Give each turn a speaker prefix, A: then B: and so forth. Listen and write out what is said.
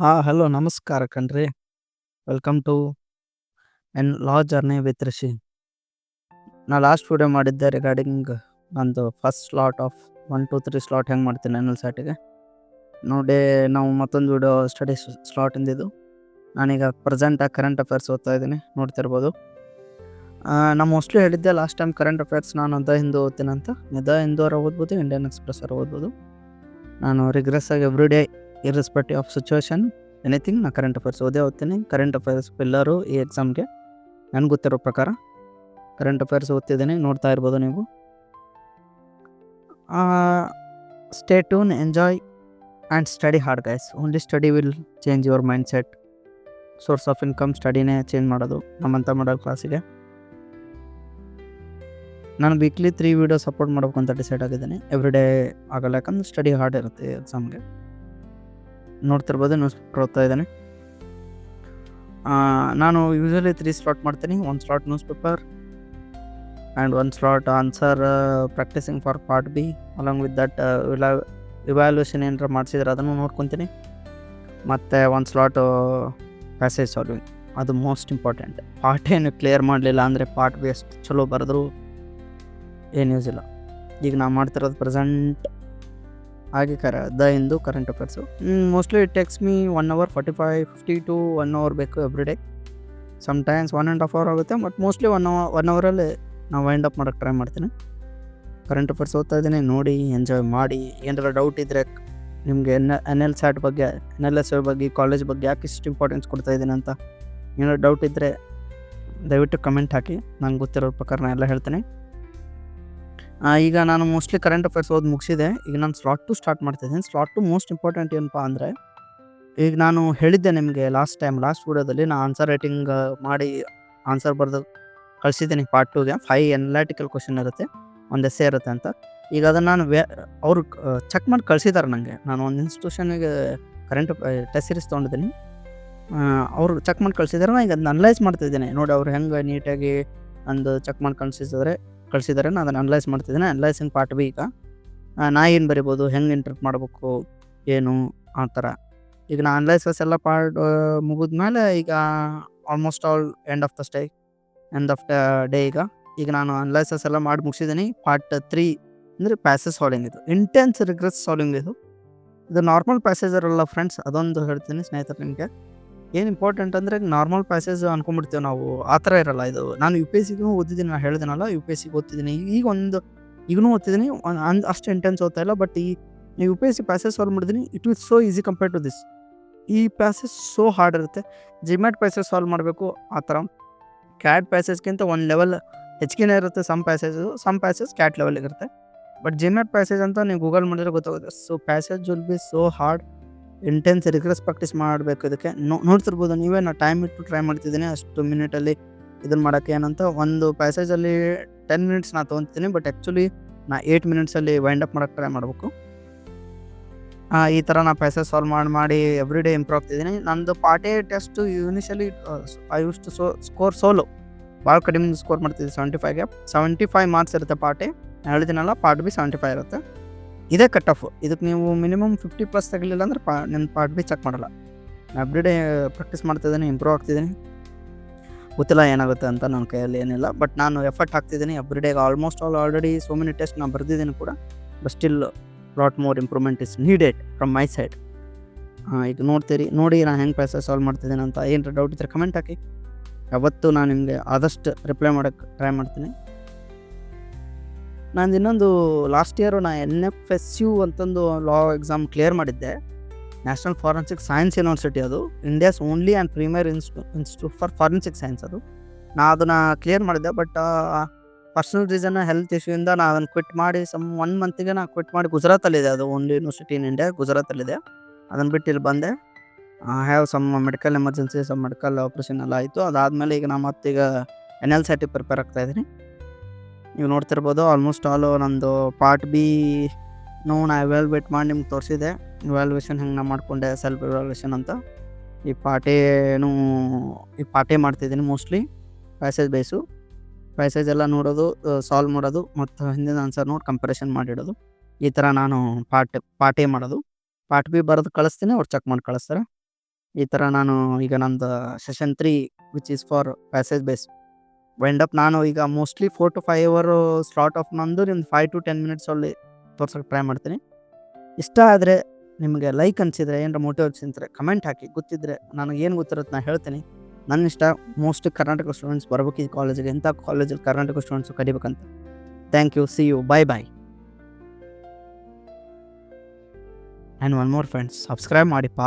A: Hello ನಮಸ್ಕಾರ ಕಣ್ರಿ. Welcome to N law journey with Rishi. ನಾ ಲಾಸ್ಟ್ ವಿಡಿಯೋ ಮಾಡಿದ್ದೆ ರಿಗಾರ್ಡಿಂಗ್ ನಂದು ಫಸ್ಟ್ ಸ್ಲಾಟ್ ಆಫ್ 1, 2, 3 ಸ್ಲಾಟ್ ಹೆಂಗೆ ಮಾಡ್ತೀನಿ ಅನ್ನೋ ಸೈಟಿಗೆ ನೋಡಿ. ನಾವು ಮತ್ತೊಂದು ವಿಡಿಯೋ ಸ್ಟಡಿ ಸ್ಲಾಟ್ ಇಂದಿದ್ದು. ನಾನೀಗ ಪ್ರೆಸೆಂಟಾಗಿ ಕರೆಂಟ್ ಅಫೇರ್ಸ್ ಓದ್ತಾ ಇದ್ದೀನಿ, ನೋಡ್ತಿರ್ಬೋದು. ನಾನು ಮೋಸ್ಟ್ಲಿ ಹೇಳಿದ್ದೆ ಲಾಸ್ಟ್ ಟೈಮ್ ಕರೆಂಟ್ ಅಫೇರ್ಸ್ ನಾನು ದ ಹಿಂದೂ ಓದ್ತೀನಂತ. ದ ಹಿಂದೂರ ಓದ್ಬೋದು, ಇಂಡಿಯನ್ ಎಕ್ಸ್ಪ್ರೆಸ್ ಅವ್ರು ಓದ್ಬೋದು. ನಾನು ರಿಗ್ರೆಸ್ ಆಗಿ every day irrespective of situation anything ನಾ ಕರೆಂಟ್ ಅಫೇರ್ಸ್ ಓದ್ತೀನಿ. ಕರೆಂಟ್ ಅಫೇರ್ಸ್ ಪಿಲ್ಲರು ಈ ಎಕ್ಸಾಮ್ಗೆ ನನಗೆ ಗೊತ್ತಿರೋ ಪ್ರಕಾರ ಕರೆಂಟ್ ಅಫೇರ್ಸ್ ಓದ್ತಿದ್ದೀನಿ, ನೋಡ್ತಾ ಇರ್ಬೋದು ನೀವು. Stay tune, enjoy and study hard guys. Only study will change your mind set. Source of income ಸ್ಟಡಿನೇ ಚೇಂಜ್ ಮಾಡೋದು ನಮ್ಮಂಥ ಮಾಡೋ ಕ್ಲಾಸಿಗೆ. ನಾನು ವೀಕ್ಲಿ 3 ವೀಡಿಯೋಸ್ ಅಪ್ಲೋಡ್ ಮಾಡ್ಬೇಕು ಅಂತ ಡಿಸೈಡ್ ಆಗಿದ್ದೀನಿ. ಎವ್ರಿ ಡೇ ಆಗಲ್ಲ, ಯಾಕಂದ್ರೆ ಸ್ಟಡಿ ಹಾರ್ಡ್ ಇರುತ್ತೆ ಎಕ್ಸಾಮ್ಗೆ. ನೋಡ್ತಿರ್ಬೋದು, ನ್ಯೂಸ್ ಪೇಪರ್ ಓದ್ತಾ ಇದ್ದೀನಿ. ನಾನು ಯೂಶ್ವಲಿ 3 ಸ್ಲಾಟ್ ಮಾಡ್ತೀನಿ. 1 slot news paper and 1 slot answer practising for part B. Along with that evaluation ಏನಾರ ಮಾಡಿಸಿದ್ರೆ ಅದನ್ನು ನೋಡ್ಕೊತೀನಿ. ಮತ್ತು 1 ಸ್ಲಾಟು ಪ್ಯಾಸೇಜ್ ಸಾಲ್ವಿಂಗ್, ಅದು ಮೋಸ್ಟ್ ಇಂಪಾರ್ಟೆಂಟ್. ಪಾರ್ಟ್ ಏನು ಕ್ಲಿಯರ್ ಮಾಡಲಿಲ್ಲ ಅಂದರೆ ಪಾರ್ಟ್ ಬಿ ಎಷ್ಟು ಚಲೋ ಬರೆದ್ರು ಏನು ಯೂಸ್ ಇಲ್ಲ. ಈಗ ನಾವು ಮಾಡ್ತಿರೋದು ಪ್ರೆಸೆಂಟ್ ಆಗಿ the Hindu current affairs. Mostly it takes me 1 hour 50 to 1 hour ಬೇಕು ಎವ್ರಿ ಡೇ. ಸಮ್ಟೈಮ್ಸ್ 1.5 hour ಆಗುತ್ತೆ, ಬಟ್ ಮೋಸ್ಟ್ಲಿ 1 hour ನಾವು ವೈಂಡ್ ಅಪ್ ಮಾಡೋಕ್ಕೆ ಟ್ರೈ ಮಾಡ್ತೀನಿ. ಕರೆಂಟ್ ಅಫೇರ್ಸ್ ಓದ್ತಾ ಇದ್ದೀನಿ, ನೋಡಿ ಎಂಜಾಯ್ ಮಾಡಿ. ಏನಾರ ಡೌಟ್ ಇದ್ದರೆ ನಿಮಗೆ NLSAT ಬಗ್ಗೆ, NLSA ಬಗ್ಗೆ, ಕಾಲೇಜ್ ಬಗ್ಗೆ ಯಾಕೆ ಇಷ್ಟು ಇಂಪಾರ್ಟೆನ್ಸ್ ಕೊಡ್ತಾ ಇದ್ದೀನಿ ಅಂತ ಏನಾರು ಡೌಟ್ ಇದ್ದರೆ ದಯವಿಟ್ಟು ಕಮೆಂಟ್ ಹಾಕಿ. ನಂಗೆ ಗೊತ್ತಿರೋ ಪ್ರಕಾರ ನಾನು ಎಲ್ಲ ಹೇಳ್ತೀನಿ. ಈಗ ನಾನು ಮೋಸ್ಟ್ಲಿ ಕರೆಂಟ್ ಅಫೇರ್ಸ್ ಓದಿ ಮುಗಿಸಿದೆ. ಈಗ ನಾನು ಸ್ಲಾಟ್ 2 ಸ್ಟಾರ್ಟ್ ಮಾಡ್ತಿದ್ದೀನಿ. ಸ್ಲಾಟ್ 2 ಮೋಸ್ಟ್ ಇಂಪಾರ್ಟೆಂಟ್ ಏನಪ್ಪ ಅಂದರೆ, ಈಗ ನಾನು ಹೇಳಿದ್ದೆ ನಿಮಗೆ ಲಾಸ್ಟ್ ವಿಡಿಯೋದಲ್ಲಿ ನಾನು ಆನ್ಸರ್ ರೈಟಿಂಗ್ ಮಾಡಿ ಆನ್ಸರ್ ಬರೆದು ಕಳಿಸಿದ್ದೀನಿ ಪಾರ್ಟ್ 2ಗೆ. 5 ಅನಲಿಟಿಕಲ್ ಕ್ವಶನ್ ಇರುತ್ತೆ, 1 ಎಸ್ಸೆ ಇರುತ್ತೆ ಅಂತ. ಈಗ ಅದನ್ನು ನಾನು ಅವರು ಚೆಕ್ ಮಾಡಿ ಕಳಿಸಿದ್ದಾರೆ ನನಗೆ. ನಾನು ಒಂದು ಇನ್ಸ್ಟಿಟ್ಯೂಷನಿಗೆ ಕರೆಂಟ್ ಟೆಸ್ಟ್ ಸೀರೀಸ್ ತೊಗೊಂಡಿದ್ದೀನಿ, ಅವರು ಚೆಕ್ ಮಾಡಿ ಕಳಿಸಿದ್ದಾರೆ. ನಾನು ಈಗ ಅದನ್ನ ಅನಲೈಸ್ ಮಾಡ್ತಿದ್ದೀನಿ. ನೋಡಿ ಅವ್ರು ಹೆಂಗೆ ನೀಟಾಗಿ ಒಂದು ಚೆಕ್ ಮಾಡಿ ಕಳಿಸಿದ್ದಾರೆ, ನಾನು ಅದನ್ನು ಅನಲೈಸ್ ಮಾಡ್ತಿದ್ದೀನಿ. Analysing part B. ಈಗ ನಾ ಏನು ಬರಿಬೋದು, ಹೆಂಗೆ ಇಂಟರ್ಪ್ಟ್ ಮಾಡಬೇಕು, ಏನು ಆ ಥರ. ಈಗ ನಾನು ಅನಲೈಸಸ್ ಎಲ್ಲ ಪಾರ್ಟ್ ಮುಗಿದ್ಮೇಲೆ ಈಗ almost all end of the day. ಈಗ ನಾನು ಅನಲೈಸಸ್ ಎಲ್ಲ ಮಾಡಿ ಮುಗಿಸಿದ್ದೀನಿ. ಪಾರ್ಟ್ 3 ಅಂದರೆ ಪ್ಯಾಸೇಜ್ ಸಾಲ್ವಿಂಗ್. ಇದು ಇಂಟೆನ್ಸ್ ರಿಗ್ರೆಸ್ ಸಾಲ್ವಿಂಗ್. ಇದು ನಾರ್ಮಲ್ ಪ್ಯಾಸೇಜ್ ಇರಲ್ಲ ಫ್ರೆಂಡ್ಸ್, ಅದೊಂದು ಹೇಳ್ತೀನಿ ಸ್ನೇಹಿತರೆ ನಿಮಗೆ. ಏನು ಇಂಪಾರ್ಟೆಂಟ್ ಅಂದರೆ, ನಾರ್ಮಲ್ ಪ್ಯಾಸೇಜ್ ಅನ್ಕೊಂಡ್ಬಿಡ್ತೀವಿ ನಾವು, ಆ ಥರ ಇರಲ್ಲ ಇದು. ನಾನು UPSCಗೂ ಓದಿದ್ದೀನಿ, ನಾನು ಹೇಳಿದ್ದೀನಲ್ಲ UPSCಗೆ ಓದ್ತಿದ್ದೀನಿ, ಈಗಲೂ ಓದ್ತಿದ್ದೀನಿ. ಅಷ್ಟು ಇಂಟೆನ್ಸ್ ಓದ್ತಾ ಇಲ್ಲ, ಬಟ್ ಈ UPSC ಪ್ಯಾಸೇಜ್ ಸಾಲ್ವ್ ಮಾಡಿದ್ದೀನಿ. It was so easy compared to this. ಈ ಪ್ಯಾಸೇಜ್ ಸೋ ಹಾರ್ಡ್ ಇರುತ್ತೆ. GMAT ಪ್ಯಾಸೇಜ್ ಸಾಲ್ವ್ ಮಾಡಬೇಕು ಆ ಥರ. CAT ಪ್ಯಾಸೇಜ್ಗಿಂತ 1 ಲೆವೆಲ್ ಹೆಚ್ಚಿಗೆ ಇರುತ್ತೆ ಸಮ್ ಪ್ಯಾಸೇಜ್ CAT ಲೆವೆಲ್ಗೆ ಇರುತ್ತೆ. ಬಟ್ GMAT ಪ್ಯಾಸೇಜ್ ಅಂತ ನೀವು ಗೂಗಲ್ ಮಾಡಿದ್ರೆ ಗೊತ್ತಾಗುತ್ತೆ. So passage will be so hard. Intense rigorous practice ಮಾಡಬೇಕು. ಇದಕ್ಕೆ ನೋಡ್ತಿರ್ಬೋದು ನೀವೇ, ನಾನು ಟೈಮ್ ಇಟ್ಟು ಟ್ರೈ ಮಾಡ್ತಿದ್ದೀನಿ ಅಷ್ಟು ಮಿನಿಟಲ್ಲಿ ಇದನ್ನು ಮಾಡೋಕ್ಕೆ. ಏನಂತ ಒಂದು ಪ್ಯಾಸೇಜಲ್ಲಿ 10 minutes ನಾನು ತೊಗೊತೀನಿ, ಬಟ್ ಆ್ಯಕ್ಚುಲಿ ನಾ 8 minutesಲ್ಲಿ ವೈಂಡ್ ಅಪ್ ಮಾಡೋಕ್ಕೆ ಟ್ರೈ ಮಾಡಬೇಕು. ಈ ಥರ ನಾನು ಪ್ಯಾಸೇಜ್ ಸಾಲ್ವ್ ಮಾಡಿ ಎವ್ರಿ ಡೇ ಇಂಪ್ರೂವ್ ಆಗ್ತಿದ್ದೀನಿ. ನಂದು part A test initially I use to score so low ಭಾಳ ಕಡಿಮೆ ಸ್ಕೋರ್ ಮಾಡ್ತಿದ್ದೆ. 75 ಮಾರ್ಕ್ಸ್ ಇರುತ್ತೆ ಪಾರ್ಟ್ ಎ. ನಾನು ಹೇಳಿದ್ದೀನಲ್ಲ, ಪಾರ್ಟ್ ಬಿ 75 ಇರುತ್ತೆ. ಇದೇ ಕಟ್ ಆಫ್. ಇದಕ್ಕೆ ನೀವು ಮಿನಿಮಮ್ 50+ ತೆಗಲಿಲ್ಲ ಅಂದರೆ ನಿಮ್ಮ ಪಾರ್ಟ್ ಬಿ ಚೆಕ್ ಮಾಡಲ್ಲ. ನಾನು ಎವ್ರಿ ಡೇ ಪ್ರಾಕ್ಟೀಸ್ ಮಾಡ್ತಿದ್ದೀನಿ, ಇಂಪ್ರೂವ್ ಆಗ್ತಿದ್ದೀನಿ. ಗೊತ್ತಿಲ್ಲ ಏನಾಗುತ್ತೆ ಅಂತ, ನನ್ನ ಕೈಯಲ್ಲಿ ಏನಿಲ್ಲ, ಬಟ್ ನಾನು ಎಫರ್ಟ್ ಹಾಕ್ತಿದ್ದೀನಿ every day. Almost already so many test ನಾನು ಬರೆದಿದ್ದೀನಿ ಕೂಡ, but still lot more improvement is needed from my side. ಈಗ ನೋಡಿ ನಾನು ಹೆಂಗೆ ಪ್ಯಾಸೇಜ್ ಸಾಲ್ವ್ ಮಾಡ್ತಿದ್ದೀನಿ ಅಂತ. ಏನಾರ ಡೌಟ್ ಇದ್ದರೆ ಕಮೆಂಟ್ ಹಾಕಿ. ಯಾವತ್ತೂ ನಾನು ನಿಮಗೆ ಆದಷ್ಟು ರಿಪ್ಲೈ ಮಾಡೋಕ್ಕೆ ಟ್ರೈ ಮಾಡ್ತೀನಿ. ನಾನು ಇನ್ನೊಂದು ಲಾಸ್ಟ್ ಇಯರು NFSU ಅಂತಂದು ಲಾ ಎಕ್ಸಾಮ್ ಕ್ಲಿಯರ್ ಮಾಡಿದ್ದೆ. ನ್ಯಾಷನಲ್ ಫಾರೆನ್ಸಿಕ್ ಸೈನ್ಸ್ ಯೂನಿವರ್ಸಿಟಿ, ಅದು India's only and premier institute for forensic science. ಅದು ನಾನು ಅದನ್ನು ಕ್ಲಿಯರ್ ಮಾಡಿದ್ದೆ, ಬಟ್ ಪರ್ಸನಲ್ ರೀಸನ್, ಹೆಲ್ತ್ ಇಶ್ಯೂಯಿಂದ ನಾನು ಅದನ್ನು ಕ್ವಿಟ್ ಮಾಡಿ 1 ಮಂತಿಗೆ ನಾನು ಕ್ವಿಟ್ ಮಾಡಿ ಗುಜರಾತಲ್ಲಿದೆ. ಅದು ಓನ್ಲಿ ಯೂನಿವರ್ಸಿಟಿ ಇನ್ ಇಂಡಿಯಾ, ಗುಜರಾತಲ್ಲಿದೆ. ಅದನ್ನು ಬಿಟ್ಟು ಇಲ್ಲಿ ಬಂದೆ. Have some medical emergency, medical operation ಎಲ್ಲ ಆಯಿತು. ಅದಾದಮೇಲೆ ಈಗ ನಾನು ಮತ್ತೀಗ NLSAT ಪ್ರಿಪೇರ್ ಆಗ್ತಾಯಿದ್ದೀನಿ. ನೀವು ನೋಡ್ತಿರ್ಬೋದು ಆಲ್ಮೋಸ್ಟ್ ಆಲು ನಂದು ಪಾರ್ಟ್ ಬಿ ನಾನು ಇವ್ಯಾಲ್ಯೂಯೇಟ್ ಮಾಡಿ ನಿಮ್ಗೆ ತೋರಿಸಿದೆ. ಇವ್ಯಾಲ್ಯೂಯೇಷನ್ ಹೆಂಗೆ ನಾನು ಮಾಡಿಕೊಂಡೆ, ಸೆಲ್ಫ್ ಇವ್ಯಾಲ್ಯೂಯೇಷನ್ ಅಂತ. ಈ ಪಾರ್ಟ್ ಎ ಮಾಡ್ತಿದ್ದೀನಿ ಮೋಸ್ಟ್ಲಿ. ಪ್ಯಾಸೇಜ್ ಎಲ್ಲ ನೋಡೋದು, ಸಾಲ್ವ್ ಮಾಡೋದು, ಮತ್ತು ಹಿಂದಿನ ಆನ್ಸರ್ ನೋಡಿ ಕಂಪ್ಯಾರಿಸನ್ ಮಾಡಿಡೋದು. ಈ ಥರ ನಾನು ಪಾರ್ಟ್ ಎ ಮಾಡೋದು. ಪಾರ್ಟ್ ಬಿ ಬರೆದು ಕಳಿಸ್ತೀನಿ, ಅವ್ರು ಚೆಕ್ ಮಾಡಿ ಕಳಿಸ್ತಾರೆ. ಈ ಥರ ನಾನು ಈಗ ನಂದು session 3 which is for passage base wind up. ನಾನು ಈಗ mostly 4 to 5 hour slot of ನಂದು ನಿಮ್ದು 5 to 10 ಮಿನಿಟ್ಸಲ್ಲಿ ತೋರ್ಸೋಕ್ಕೆ ಟ್ರೈ ಮಾಡ್ತೀನಿ. ಇಷ್ಟ ಆದರೆ ನಿಮಗೆ ಲೈಕ್ ಅನಿಸಿದರೆ ಏನರ ಮೋಟಿವೇಟ್ಸ್ ಇದ್ದರೆ ಕಮೆಂಟ್ ಹಾಕಿ. ಗೊತ್ತಿದ್ದರೆ ನನಗೇನು ಗೊತ್ತಿರುತ್ತೆ ನಾನು ಹೇಳ್ತೀನಿ. ನನ್ನ ಇಷ್ಟ ಮೋಸ್ಟ್ಲಿ ಕರ್ನಾಟಕ ಸ್ಟೂಡೆಂಟ್ಸ್ ಬರ್ಬೇಕು ಈ ಕಾಲೇಜಿಗೆ. ಇಂಥ ಕಾಲೇಜಲ್ಲಿ ಕರ್ನಾಟಕ ಸ್ಟೂಡೆಂಟ್ಸು ಕಲಿಬೇಕಂತ. Thank you. See you. Bye bye. And one more friends, subscribe ಮಾಡಿಪ್ಪ.